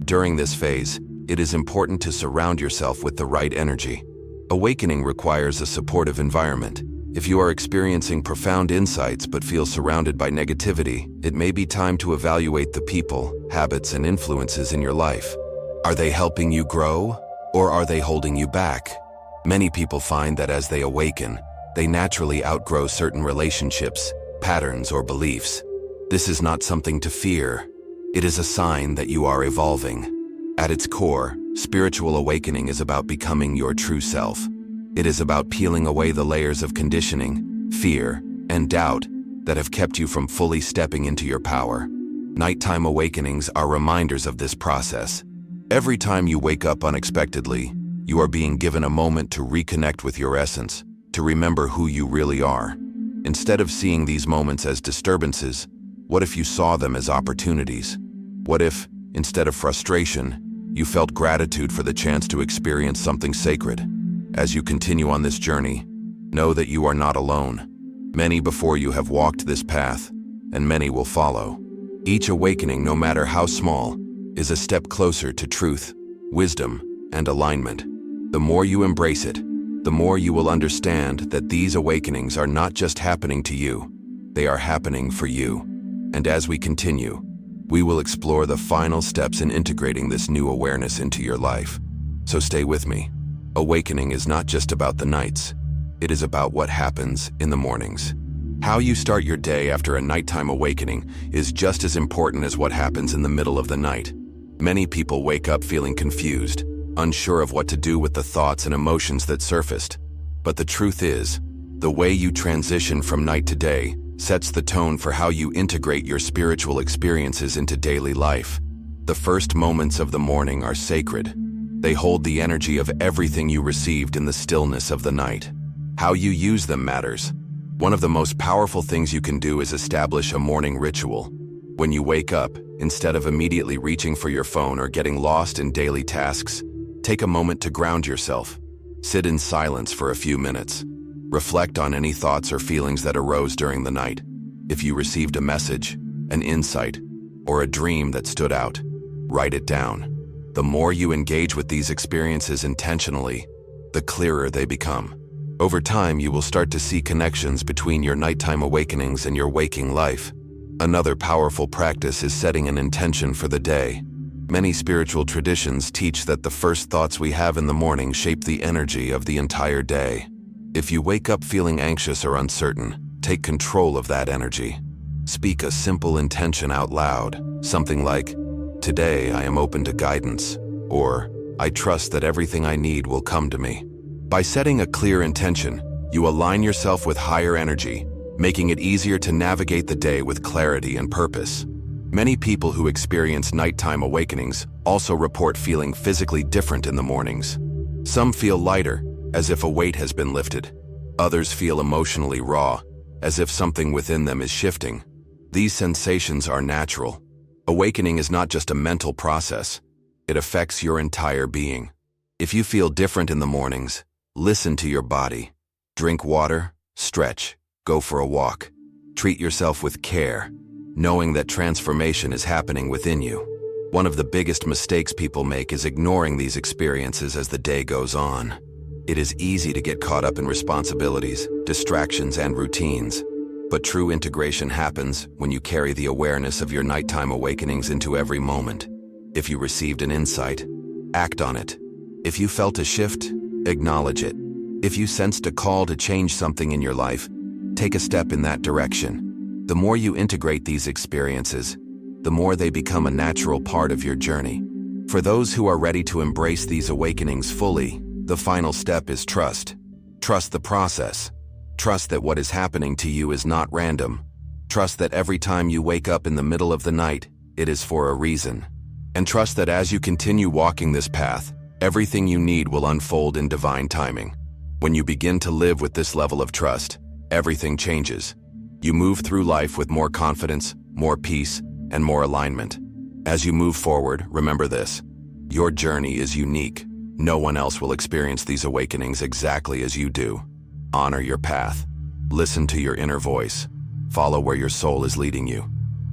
During this phase, it is important to surround yourself with the right energy. Awakening requires a supportive environment. If you are experiencing profound insights but feel surrounded by negativity, it may be time to evaluate the people, habits, and influences in your life. Are they helping you grow, or are they holding you back? Many people find that as they awaken, they naturally outgrow certain relationships, patterns, or beliefs. This is not something to fear. It is a sign that you are evolving. At its core, spiritual awakening is about becoming your true self. It is about peeling away the layers of conditioning, fear, and doubt that have kept you from fully stepping into your power. Nighttime awakenings are reminders of this process. Every time you wake up unexpectedly, you are being given a moment to reconnect with your essence, to remember who you really are. Instead of seeing these moments as disturbances, what if you saw them as opportunities? What if, instead of frustration, you felt gratitude for the chance to experience something sacred? As you continue on this journey, know that you are not alone. Many before you have walked this path, and many will follow. Each awakening, no matter how small, is a step closer to truth, wisdom, and alignment. The more you embrace it, the more you will understand that these awakenings are not just happening to you, they are happening for you. And as we continue, we will explore the final steps in integrating this new awareness into your life. So stay with me. Awakening is not just about the nights. It is about what happens in the mornings. How you start your day after a nighttime awakening is just as important as what happens in the middle of the night. Many people wake up feeling confused, unsure of what to do with the thoughts and emotions that surfaced. But the truth is, the way you transition from night to day sets the tone for how you integrate your spiritual experiences into daily life. The first moments of the morning are sacred. They hold the energy of everything you received in the stillness of the night. How you use them matters. One of the most powerful things you can do is establish a morning ritual. When you wake up, instead of immediately reaching for your phone or getting lost in daily tasks, take a moment to ground yourself. Sit in silence for a few minutes. Reflect on any thoughts or feelings that arose during the night. If you received a message, an insight, or a dream that stood out, write it down. The more you engage with these experiences intentionally, the clearer they become. Over time, you will start to see connections between your nighttime awakenings and your waking life. Another powerful practice is setting an intention for the day. Many spiritual traditions teach that the first thoughts we have in the morning shape the energy of the entire day. If you wake up feeling anxious or uncertain, take control of that energy. Speak a simple intention out loud, something like, "Today I am open to guidance," or "I trust that everything I need will come to me." By setting a clear intention, you align yourself with higher energy, making it easier to navigate the day with clarity and purpose. Many people who experience nighttime awakenings also report feeling physically different in the mornings. Some feel lighter, as if a weight has been lifted. Others feel emotionally raw, as if something within them is shifting. These sensations are natural. Awakening is not just a mental process. It affects your entire being. If you feel different in the mornings, listen to your body. Drink water, stretch, go for a walk. Treat yourself with care, knowing that transformation is happening within you. One of the biggest mistakes people make is ignoring these experiences as the day goes on. It is easy to get caught up in responsibilities, distractions, and routines. But true integration happens when you carry the awareness of your nighttime awakenings into every moment. If you received an insight, act on it. If you felt a shift, acknowledge it. If you sensed a call to change something in your life, take a step in that direction. The more you integrate these experiences, the more they become a natural part of your journey. For those who are ready to embrace these awakenings fully, the final step is trust. Trust the process. Trust that what is happening to you is not random. Trust that every time you wake up in the middle of the night, it is for a reason. And trust that as you continue walking this path, everything you need will unfold in divine timing. When you begin to live with this level of trust, everything changes. You move through life with more confidence, more peace, and more alignment. As you move forward, remember this: your journey is unique. No one else will experience these awakenings exactly as you do. Honor your path. Listen to your inner voice. Follow where your soul is leading you.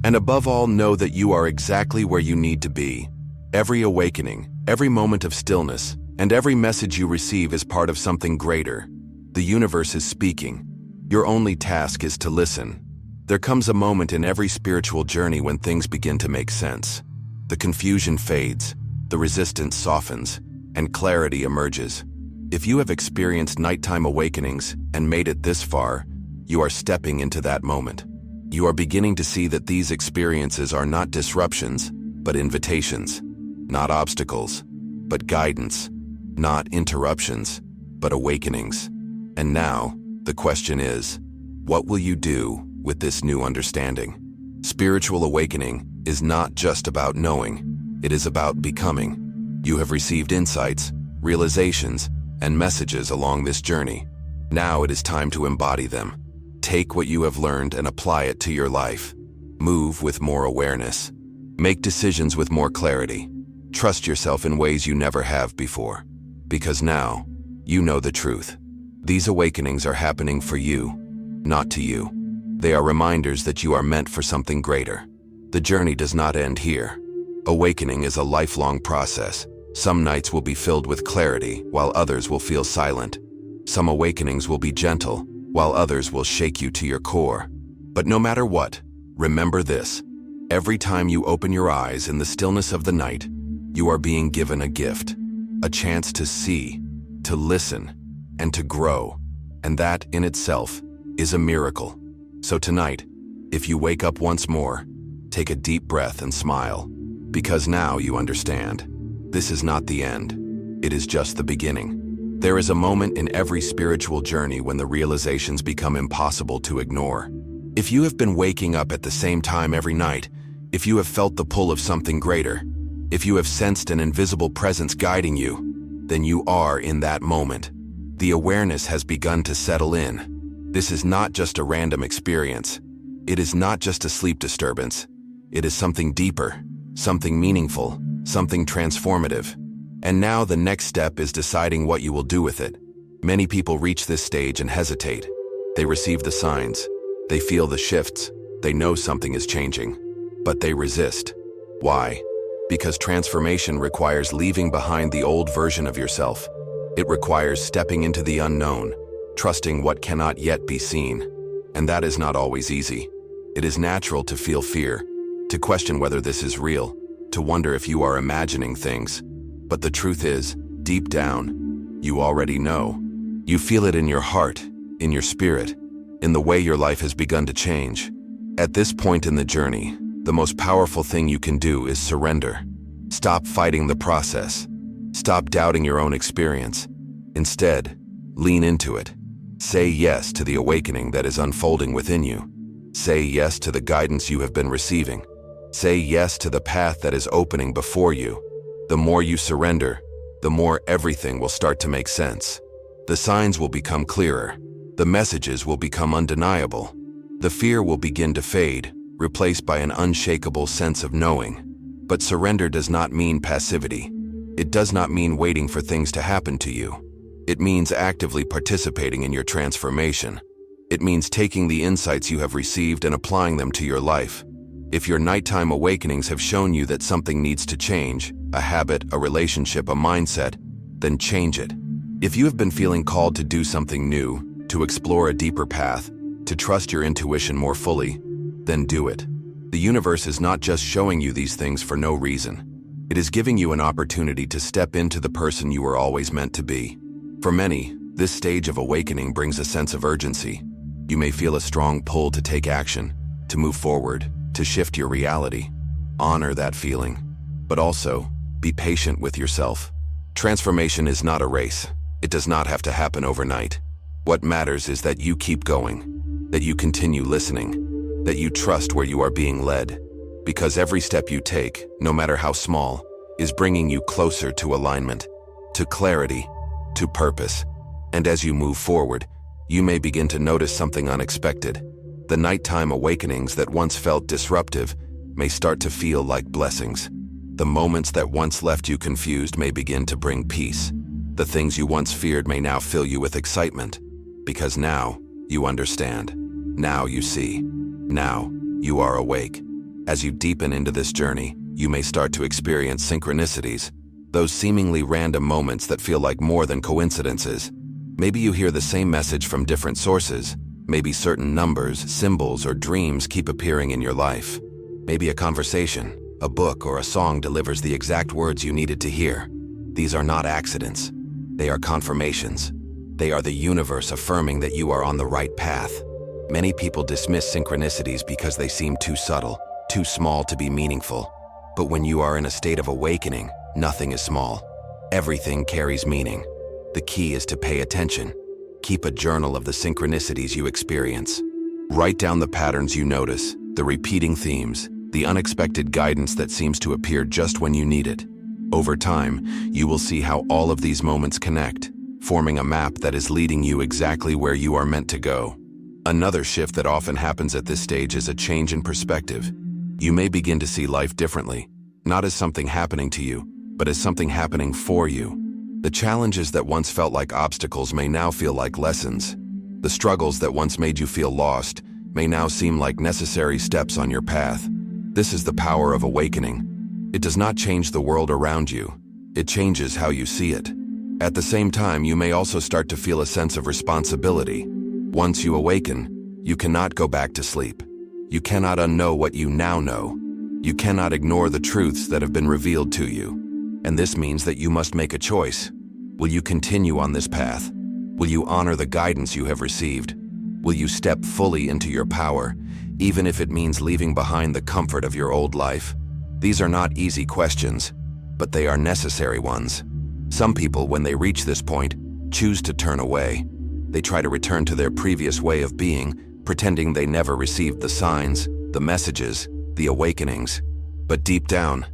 And above all, know that you are exactly where you need to be. Every awakening, every moment of stillness, and every message you receive is part of something greater. The universe is speaking. Your only task is to listen. There comes a moment in every spiritual journey when things begin to make sense. The confusion fades, the resistance softens, and clarity emerges. If you have experienced nighttime awakenings and made it this far, you are stepping into that moment. You are beginning to see that these experiences are not disruptions, but invitations. Not obstacles, but guidance. Not interruptions, but awakenings. And now, the question is, what will you do with this new understanding? Spiritual awakening is not just about knowing, it is about becoming. You have received insights, realizations, and messages along this journey. Now it is time to embody them. Take what you have learned and apply it to your life. Move with more awareness. Make decisions with more clarity. Trust yourself in ways you never have before. Because now, you know the truth. These awakenings are happening for you, not to you. They are reminders that you are meant for something greater. The journey does not end here. Awakening is a lifelong process. Some nights will be filled with clarity, while others will feel silent. Some awakenings will be gentle, while others will shake you to your core. But no matter what, remember this: every time you open your eyes in the stillness of the night, you are being given a gift, a chance to see, to listen, and to grow. And that, in itself, is a miracle. So tonight, if you wake up once more, take a deep breath and smile, because now you understand. This is not the end. It is just the beginning. There is a moment in every spiritual journey when the realizations become impossible to ignore. If you have been waking up at the same time every night, if you have felt the pull of something greater, if you have sensed an invisible presence guiding you, then you are in that moment. The awareness has begun to settle in. This is not just a random experience. It is not just a sleep disturbance. It is something deeper, something meaningful, something transformative. And now the next step is deciding what you will do with it. Many people reach this stage and hesitate. They receive the signs. They feel the shifts. They know something is changing. But they resist. Why? Because transformation requires leaving behind the old version of yourself. It requires stepping into the unknown, trusting what cannot yet be seen. And that is not always easy. It is natural to feel fear, to question whether this is real, to wonder if you are imagining things. But the truth is, deep down, you already know. You feel it in your heart, in your spirit, in the way your life has begun to change. At this point in the journey, the most powerful thing you can do is surrender. Stop fighting the process. Stop doubting your own experience. Instead, lean into it. Say yes to the awakening that is unfolding within you. Say yes to the guidance you have been receiving. Say yes to the path that is opening before you. The more you surrender, the more everything will start to make sense. The signs will become clearer. The messages will become undeniable. The fear will begin to fade, replaced by an unshakable sense of knowing. But surrender does not mean passivity. It does not mean waiting for things to happen to you. It means actively participating in your transformation. It means taking the insights you have received and applying them to your life. If your nighttime awakenings have shown you that something needs to change, a habit, a relationship, a mindset, then change it. If you have been feeling called to do something new, to explore a deeper path, to trust your intuition more fully, then do it. The universe is not just showing you these things for no reason. It is giving you an opportunity to step into the person you were always meant to be. For many, this stage of awakening brings a sense of urgency. You may feel a strong pull to take action, to move forward, to shift your reality. Honor that feeling, but also be patient with yourself. Transformation is not a race. It does not have to happen overnight. What matters is that you keep going, that you continue listening, that you trust where you are being led. Because every step you take, no matter how small, is bringing you closer to alignment, to clarity, to purpose. And as you move forward, you may begin to notice something unexpected. The nighttime awakenings that once felt disruptive may start to feel like blessings. The moments that once left you confused may begin to bring peace. The things you once feared may now fill you with excitement. Because now you understand. Now you see. Now you are awake. As you deepen into this journey, you may start to experience synchronicities, those seemingly random moments that feel like more than coincidences. Maybe you hear the same message from different sources. Maybe certain numbers, symbols, or dreams keep appearing in your life. Maybe a conversation, a book, or a song delivers the exact words you needed to hear. These are not accidents. They are confirmations. They are the universe affirming that you are on the right path. Many people dismiss synchronicities because they seem too subtle, too small to be meaningful. But when you are in a state of awakening, nothing is small. Everything carries meaning. The key is to pay attention. Keep a journal of the synchronicities you experience. Write down the patterns you notice, the repeating themes, the unexpected guidance that seems to appear just when you need it. Over time, you will see how all of these moments connect, forming a map that is leading you exactly where you are meant to go. Another shift that often happens at this stage is a change in perspective. You may begin to see life differently, not as something happening to you, but as something happening for you. The challenges that once felt like obstacles may now feel like lessons. The struggles that once made you feel lost may now seem like necessary steps on your path. This is the power of awakening. It does not change the world around you. It changes how you see it. At the same time, you may also start to feel a sense of responsibility. Once you awaken, you cannot go back to sleep. You cannot unknow what you now know. You cannot ignore the truths that have been revealed to you. And this means that you must make a choice. Will you continue on this path? Will you honor the guidance you have received? Will you step fully into your power, even if it means leaving behind the comfort of your old life? These are not easy questions, but they are necessary ones. Some people, when they reach this point, choose to turn away. They try to return to their previous way of being, pretending they never received the signs, the messages, the awakenings. But deep down,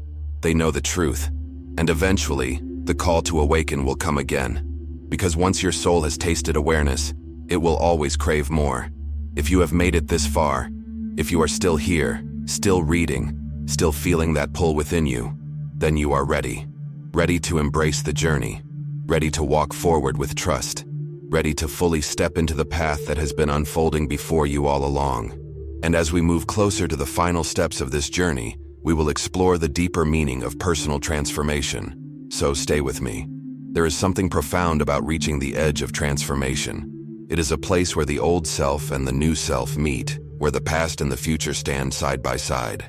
they know the truth. And eventually, the call to awaken will come again. Because once your soul has tasted awareness, it will always crave more. If you have made it this far, if you are still here, still reading, still feeling that pull within you, then you are ready. Ready to embrace the journey. Ready to walk forward with trust. Ready to fully step into the path that has been unfolding before you all along. And as we move closer to the final steps of this journey, we will explore the deeper meaning of personal transformation. So stay with me. There is something profound about reaching the edge of transformation. It is a place where the old self and the new self meet, where the past and the future stand side by side.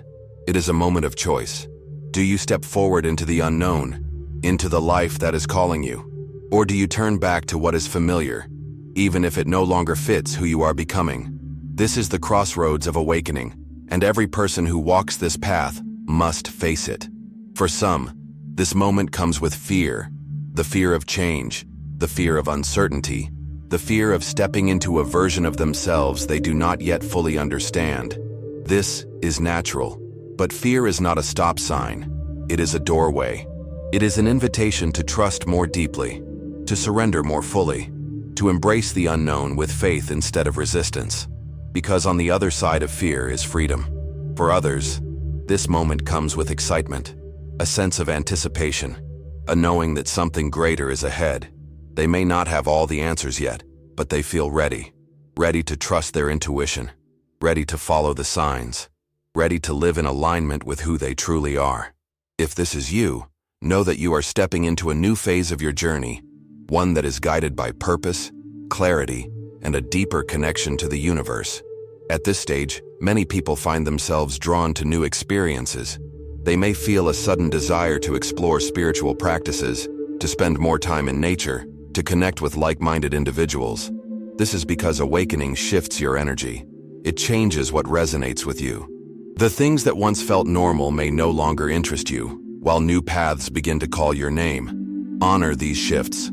It is a moment of choice. Do you step forward into the unknown, into the life that is calling you? Or do you turn back to what is familiar, even if it no longer fits who you are becoming? This is the crossroads of awakening, and every person who walks this path must face it. For some, this moment comes with fear, the fear of change, the fear of uncertainty, the fear of stepping into a version of themselves they do not yet fully understand. This is natural, but fear is not a stop sign. It is a doorway. It is an invitation to trust more deeply, to surrender more fully, to embrace the unknown with faith instead of resistance. Because on the other side of fear is freedom. For others, this moment comes with excitement, a sense of anticipation, a knowing that something greater is ahead. They may not have all the answers yet, but they feel ready, ready to trust their intuition, ready to follow the signs, ready to live in alignment with who they truly are. If this is you, know that you are stepping into a new phase of your journey, one that is guided by purpose, clarity, and a deeper connection to the universe. At this stage, many people find themselves drawn to new experiences. They may feel a sudden desire to explore spiritual practices, to spend more time in nature, to connect with like-minded individuals. This is because awakening shifts your energy. It changes what resonates with you. The things that once felt normal may no longer interest you, while new paths begin to call your name. Honor these shifts.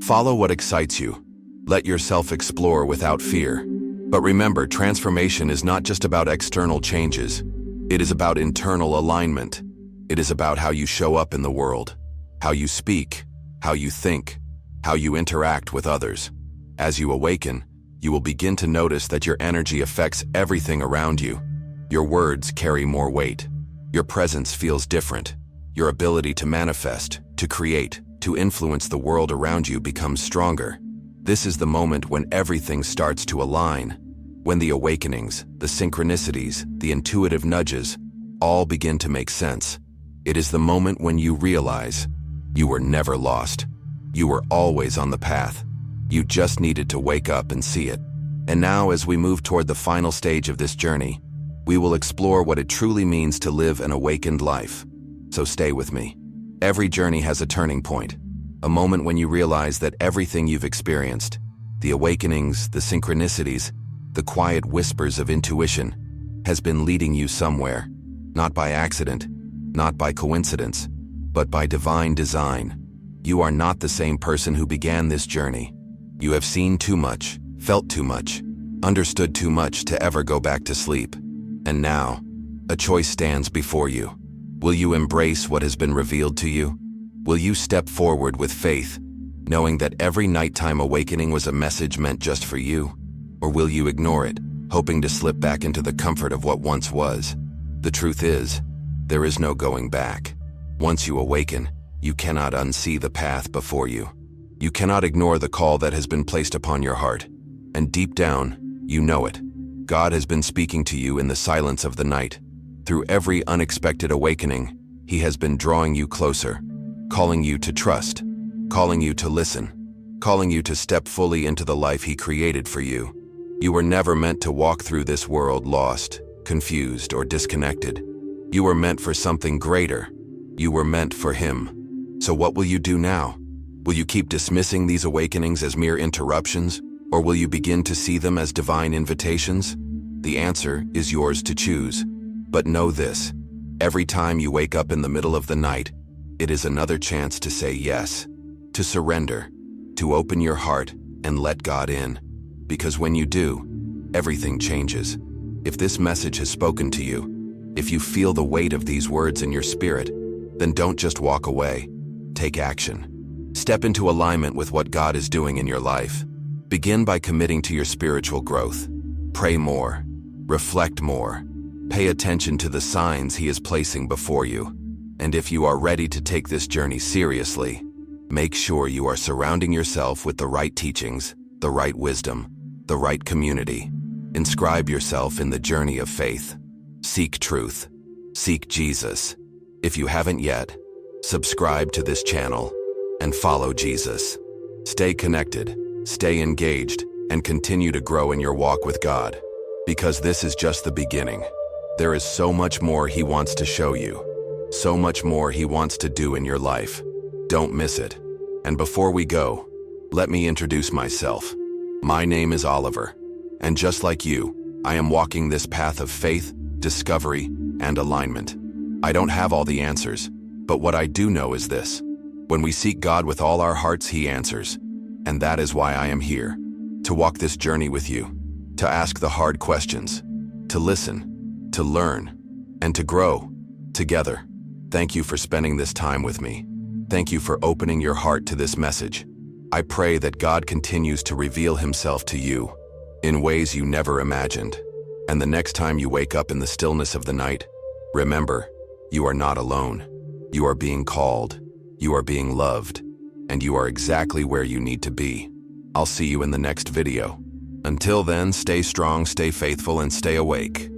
Follow what excites you. Let yourself explore without fear. But remember, transformation is not just about external changes. It is about internal alignment. It is about how you show up in the world, how you speak, how you think, how you interact with others. As you awaken, you will begin to notice that your energy affects everything around you. Your words carry more weight. Your presence feels different. Your ability to manifest, to create, to influence the world around you becomes stronger. This is the moment when everything starts to align, when the awakenings, the synchronicities, the intuitive nudges, all begin to make sense. It is the moment when you realize you were never lost. You were always on the path. You just needed to wake up and see it. And now, as we move toward the final stage of this journey, we will explore what it truly means to live an awakened life. So stay with me. Every journey has a turning point, a moment when you realize that everything you've experienced, the awakenings, the synchronicities, the quiet whispers of intuition, has been leading you somewhere, not by accident, not by coincidence, but by divine design. You are not the same person who began this journey. You have seen too much, felt too much, understood too much to ever go back to sleep. And now, a choice stands before you. Will you embrace what has been revealed to you? Will you step forward with faith, knowing that every nighttime awakening was a message meant just for you? Or will you ignore it, hoping to slip back into the comfort of what once was? The truth is, there is no going back. Once you awaken, you cannot unsee the path before you. You cannot ignore the call that has been placed upon your heart. And deep down, you know it. God has been speaking to you in the silence of the night. Through every unexpected awakening, He has been drawing you closer, calling you to trust, calling you to listen, calling you to step fully into the life He created for you. You were never meant to walk through this world lost, confused, or disconnected. You were meant for something greater. You were meant for Him. So what will you do now? Will you keep dismissing these awakenings as mere interruptions, or will you begin to see them as divine invitations? The answer is yours to choose. But know this, every time you wake up in the middle of the night, it is another chance to say yes, to surrender, to open your heart and let God in. Because when you do, everything changes. If this message has spoken to you, if you feel the weight of these words in your spirit, then don't just walk away. Take action. Step into alignment with what God is doing in your life. Begin by committing to your spiritual growth. Pray more. Reflect more. Pay attention to the signs He is placing before you. And if you are ready to take this journey seriously, make sure you are surrounding yourself with the right teachings, the right wisdom, the right community. Inscribe yourself in the journey of faith. Seek truth. Seek Jesus. If you haven't yet, subscribe to this channel and follow Jesus. Stay connected, stay engaged, and continue to grow in your walk with God. Because this is just the beginning. There is so much more He wants to show you. So much more He wants to do in your life. Don't miss it. And before we go, let me introduce myself. My name is Oliver. And just like you, I am walking this path of faith, discovery, and alignment. I don't have all the answers, but what I do know is this. When we seek God with all our hearts, He answers. And that is why I am here, to walk this journey with you, to ask the hard questions, to listen, to learn, and to grow together. Thank you for spending this time with me. Thank you for opening your heart to this message. I pray that God continues to reveal Himself to you in ways you never imagined. And the next time you wake up in the stillness of the night, remember, you are not alone. You are being called, you are being loved, and you are exactly where you need to be. I'll see you in the next video. Until then, stay strong, stay faithful, and stay awake.